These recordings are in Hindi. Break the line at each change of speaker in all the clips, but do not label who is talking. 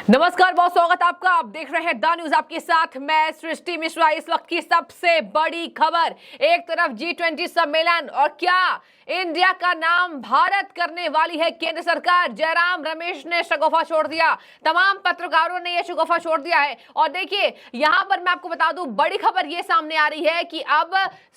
नमस्कार, बहुत स्वागत आपका। आप देख रहे हैं द न्यूज, आपके साथ मैं सृष्टि मिश्रा। इस वक्त की सबसे बड़ी खबर, एक तरफ G20 सम्मेलन और क्या इंडिया का नाम भारत करने वाली है केंद्र सरकार। जयराम रमेश ने शगुफा छोड़ दिया, तमाम पत्रकारों ने यह शगुफा छोड़ दिया है। और देखिए यहां पर मैं आपको बता दूं, बड़ी खबर यह सामने आ रही है कि अब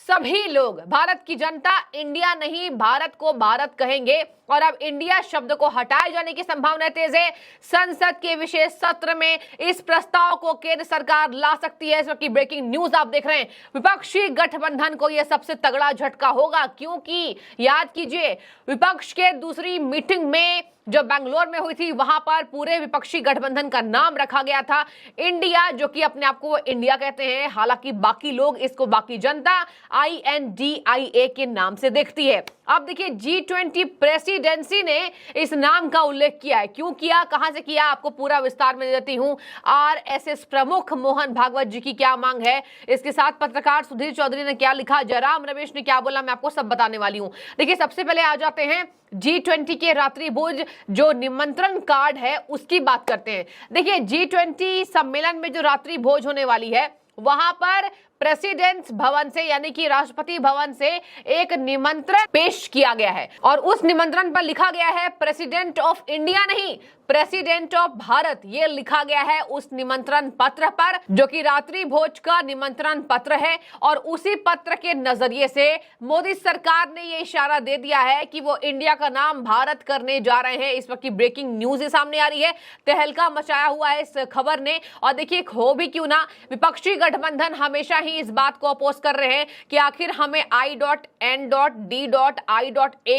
सभी लोग, भारत की जनता इंडिया नहीं भारत को भारत कहेंगे और अब इंडिया शब्द को हटाए जाने की संभावना तेज है। संसद के विशेष सत्र में इस प्रस्ताव को केंद्र सरकार ला सकती है। इस वक्त की ब्रेकिंग न्यूज आप देख रहे हैं। विपक्षी गठबंधन को यह सबसे तगड़ा झटका होगा, क्योंकि याद कीजिए विपक्ष के दूसरी मीटिंग में जो बेंगलोर में हुई थी, वहां पर पूरे विपक्षी गठबंधन का नाम रखा गया था इंडिया, जो कि अपने आप को इंडिया कहते हैं। हालांकि बाकी लोग इसको, बाकी जनता INDIA के नाम से देखती है। अब देखिए G20 प्रेसिडेंसी ने इस नाम का उल्लेख किया है। क्यों किया, कहां से किया, आपको पूरा विस्तार में देती हूं। RSS प्रमुख मोहन भागवत जी की क्या मांग है, इसके साथ पत्रकार सुधीर चौधरी ने क्या लिखा, जयराम रमेश ने क्या बोला, मैं आपको सब बताने वाली हूं। देखिए सबसे पहले आ जाते हैं G20 के रात्रि भोज जो निमंत्रण कार्ड है उसकी बात करते हैं। देखिए G20 सम्मेलन में जो रात्रि भोज होने वाली है, वहां पर प्रेसिडेंट्स भवन से यानी कि राष्ट्रपति भवन से एक निमंत्रण पेश किया गया है और उस निमंत्रण पर लिखा गया है प्रेसिडेंट ऑफ इंडिया, नहीं प्रेसिडेंट ऑफ भारत, ये लिखा गया है उस निमंत्रण पत्र पर, जो कि रात्रि भोज का निमंत्रण पत्र है। और उसी पत्र के नजरिए से मोदी सरकार ने ये इशारा दे दिया है कि वो इंडिया का नाम भारत करने जा रहे हैं। इस वक्त की ब्रेकिंग न्यूज सामने आ रही है, तहलका मचाया हुआ है इस खबर ने। और देखिए हो भी क्यों ना, विपक्षी गठबंधन हमेशा ही इस बात को अपोज कर रहे हैं कि आखिर हमें I.N.D.I.A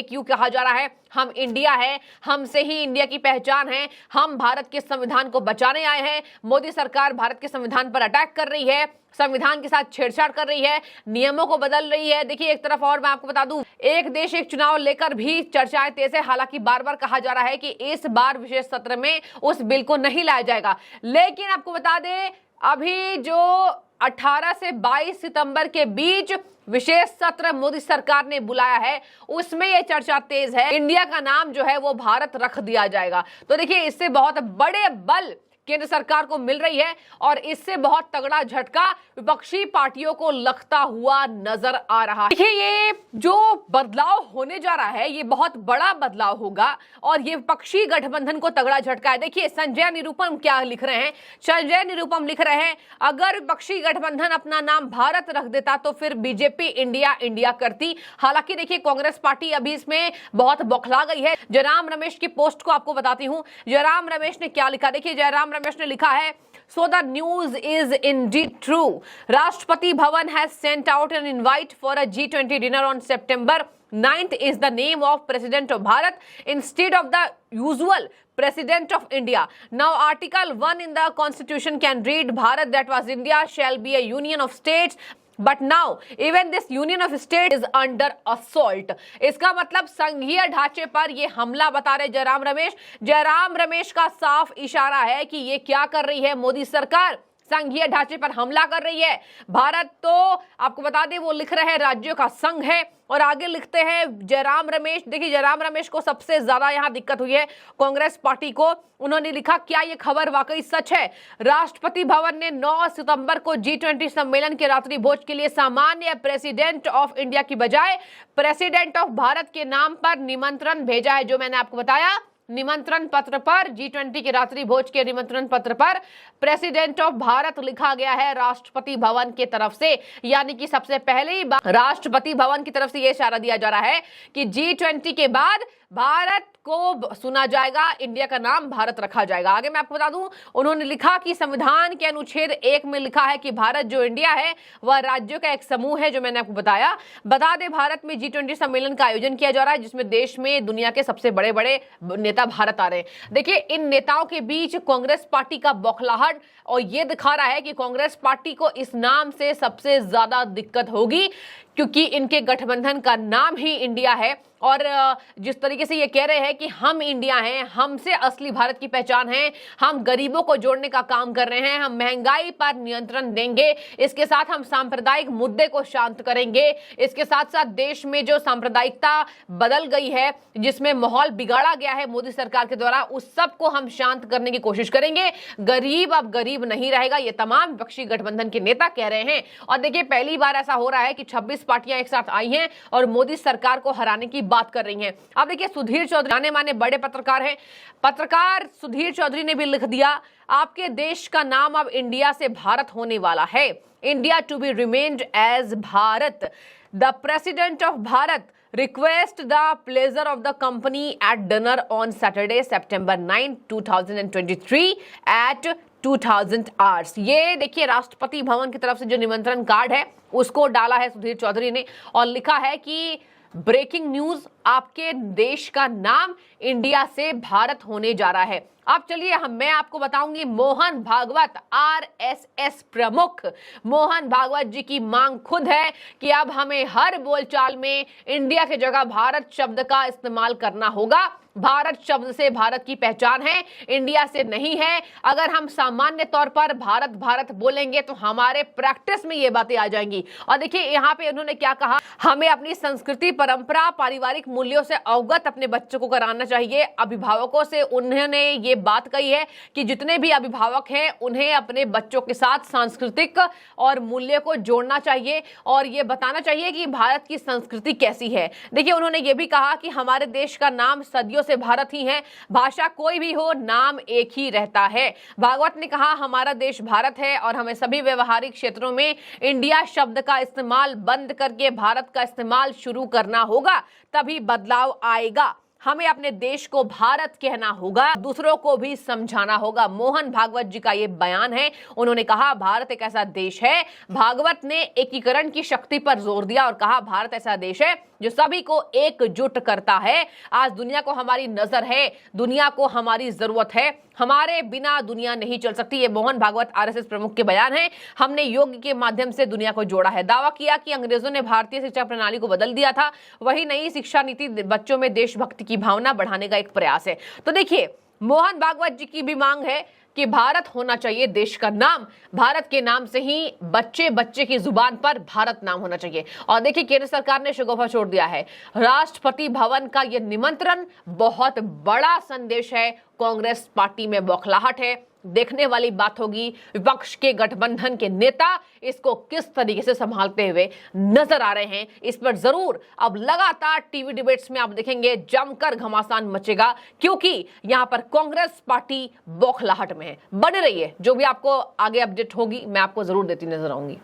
क्यों कहा जा रहा है। हम इंडिया है, हमसे ही इंडिया की पहचान है, हम भारत के संविधान को बचाने आए हैं। मोदी सरकार भारत के संविधान पर अटैक कर रही है, संविधान के साथ छेड़छाड़ कर रही है, नियमों को बदल रही है। देखिए एक तरफ और मैं आपको बता दूं, एक देश एक चुनाव लेकर भी चर्चाएं तेज है। हालांकि बार बार कहा जा रहा है कि इस बार विशेष सत्र में उस बिल को नहीं लाया जाएगा, लेकिन आपको बता दें अभी जो 18 से 22 सितंबर के बीच विशेष सत्र मोदी सरकार ने बुलाया है, उसमें यह चर्चा तेज है, इंडिया का नाम जो है वो भारत रख दिया जाएगा। तो देखिए इससे बहुत बड़े बल केंद्र सरकार को मिल रही है और इससे बहुत तगड़ा झटका विपक्षी पार्टियों को लगता हुआ नजर आ रहा है। देखिए ये जो बदलाव होने जा रहा है ये बहुत बड़ा बदलाव होगा और ये विपक्षी गठबंधन को तगड़ा झटका है। देखिए संजय निरुपम क्या लिख रहे हैं, संजय निरुपम लिख रहे हैं अगर विपक्षी गठबंधन अपना नाम भारत रख देता तो फिर बीजेपी इंडिया इंडिया करती। हालांकि देखिए कांग्रेस पार्टी अभी इसमें बहुत बौखला गई है। जयराम रमेश की पोस्ट को आपको बताती हूं, जयराम रमेश ने क्या लिखा। देखिए जयराम रमेश ने लिखा है, So the news is indeed true. Rashtrapati Bhavan has sent out an invite for a G20 dinner on September 9th is the name of President of Bharat instead of the usual President of India. Now Article 1 in the Constitution can read Bharat that was India shall be a union of states. But now even this union of state is under assault. इसका मतलब संघीय ढांचे पर ये हमला बता रहे जयराम रमेश। जयराम रमेश का साफ इशारा है कि ये क्या कर रही है मोदी सरकार, संघीय ढांचे पर हमला कर रही है। भारत तो आपको बता दें वो लिख रहे हैं राज्यों का संघ है और आगे लिखते हैं जयराम रमेश। देखिए जयराम रमेश को सबसे ज्यादा यहां दिक्कत हुई है कांग्रेस पार्टी को। उन्होंने लिखा क्या ये खबर वाकई सच है, राष्ट्रपति भवन ने 9 सितंबर को G20 सम्मेलन के रात्रि भोज के लिए सामान्य प्रेसिडेंट ऑफ इंडिया की बजाय प्रेसिडेंट ऑफ भारत के नाम पर निमंत्रण भेजा है। जो मैंने आपको बताया, निमंत्रण पत्र पर G20 के रात्रि भोज के निमंत्रण पत्र पर प्रेसिडेंट ऑफ भारत लिखा गया है राष्ट्रपति भवन की तरफ से। यानी कि सबसे पहले ही राष्ट्रपति भवन की तरफ से यह इशारा दिया जा रहा है कि G20 के बाद भारत को सुना जाएगा, इंडिया का नाम भारत रखा जाएगा। आगे मैं आपको बता दूं, उन्होंने लिखा कि संविधान के अनुच्छेद 1 में लिखा है कि भारत जो इंडिया है वह राज्यों का एक समूह है, जो मैंने आपको बताया। बता दें भारत में G20 सम्मेलन का आयोजन किया जा रहा है जिसमें देश में दुनिया के सबसे बड़े बड़े नेता भारत आ रहे हैं। देखिए इन नेताओं के बीच कांग्रेस पार्टी का बौखलाहट और ये दिखा रहा है कि कांग्रेस पार्टी को इस नाम से सबसे ज्यादा दिक्कत होगी, क्योंकि इनके गठबंधन का नाम ही इंडिया है। और जिस तरीके से ये कह रहे हैं है कि हम इंडिया हैं, हमसे असली भारत की पहचान है, हम गरीबों को जोड़ने का काम कर रहे हैं, हम महंगाई पर नियंत्रण देंगे, इसके साथ हम सांप्रदायिक मुद्दे को शांत करेंगे, इसके साथ साथ देश में जो सांप्रदायिकता बदल गई है, जिसमें माहौल बिगाड़ा गया है मोदी सरकार के द्वारा, उस सब को हम शांत करने की कोशिश करेंगे। गरीब अब गरीब नहीं रहेगा, ये तमाम विपक्षी गठबंधन के नेता कह रहे हैं। और देखिए, पहली बार ऐसा हो रहा है कि 26 पार्टियां एक साथ आई हैं और मोदी सरकार को हराने की बात कर रही हैं। अब देखिए, सुधीर चौधरी जाने माने बड़े पत्रकार हैं, पत्रकार सुधीर चौधरी ने भी लिख दिया, आपके देश का नाम अब इंडिया से भारत होने वाला है, India to be renamed as Bharat, the president of Bharat request the pleasure of the company at dinner on Saturday, September 9, 2023 at 2000 hours। ये देखिए, राष्ट्रपति भवन की तरफ से जो निमंत्रण कार्ड है उसको डाला है सुधीर चौधरी ने और लिखा है कि ब्रेकिंग न्यूज, आपके देश का नाम इंडिया से भारत होने जा रहा है। अब चलिए मैं आपको बताऊंगी, मोहन भागवत आरएसएस प्रमुख मोहन भागवत जी की मांग खुद है कि अब हमें हर बोलचाल में इंडिया की जगह भारत शब्द का इस्तेमाल करना होगा। भारत शब्द से भारत की पहचान है, इंडिया से नहीं है। अगर हम सामान्य तौर पर भारत भारत बोलेंगे तो हमारे प्रैक्टिस में ये बातें आ जाएंगी। और देखिए, यहाँ पे उन्होंने क्या कहा, हमें अपनी संस्कृति, परंपरा, पारिवारिक मूल्यों से अवगत अपने बच्चों को कराना चाहिए। अभिभावकों से उन्होंने ये बात कही है कि जितने भी अभिभावक हैं उन्हें अपने बच्चों के साथ सांस्कृतिक और मूल्य को जोड़ना चाहिए और ये बताना चाहिए कि भारत की संस्कृति कैसी है। देखिए, उन्होंने ये भी कहा कि हमारे देश का नाम सदियों से भारत ही है, भाषा कोई भी हो, नाम एक ही रहता है। भागवत ने कहा, हमारा देश भारत है और हमें सभी व्यवहारिक क्षेत्रों में इंडिया शब्द का इस्तेमाल बंद करके भारत का इस्तेमाल शुरू करना होगा, तभी बदलाव आएगा। हमें अपने देश को भारत कहना होगा, दूसरों को भी समझाना होगा। मोहन भागवत जी का ये बयान है। उन्होंने कहा, भारत एक ऐसा देश है, भागवत ने एकीकरण की शक्ति पर जोर दिया और कहा, भारत ऐसा देश है जो सभी को एकजुट करता है। आज दुनिया को हमारी नजर है, दुनिया को हमारी जरूरत है, हमारे बिना दुनिया नहीं चल सकती। ये मोहन भागवत आरएसएस प्रमुख के बयान है। हमने योग के माध्यम से दुनिया को जोड़ा है। दावा किया कि अंग्रेजों ने भारतीय शिक्षा प्रणाली को बदल दिया था, वही नई शिक्षा नीति बच्चों में देशभक्ति की भावना बढ़ाने का एक प्रयास है। तो देखिए, मोहन भागवत जी की भी मांग है कि भारत होना चाहिए देश का नाम, भारत के नाम से ही बच्चे बच्चे की जुबान पर भारत नाम होना चाहिए। और देखिए, केंद्र सरकार ने शगुफा छोड़ दिया है। राष्ट्रपति भवन का यह निमंत्रण बहुत बड़ा संदेश है। कांग्रेस पार्टी में बौखलाहट है। देखने वाली बात होगी विपक्ष के गठबंधन के नेता इसको किस तरीके से संभालते हुए नजर आ रहे हैं। इस पर जरूर अब लगातार टीवी डिबेट्स में आप देखेंगे जमकर घमासान मचेगा, क्योंकि यहां पर कांग्रेस पार्टी बौखलाहट में है। बने रहिए, जो भी आपको आगे अपडेट होगी मैं आपको जरूर देती नजर आऊंगी।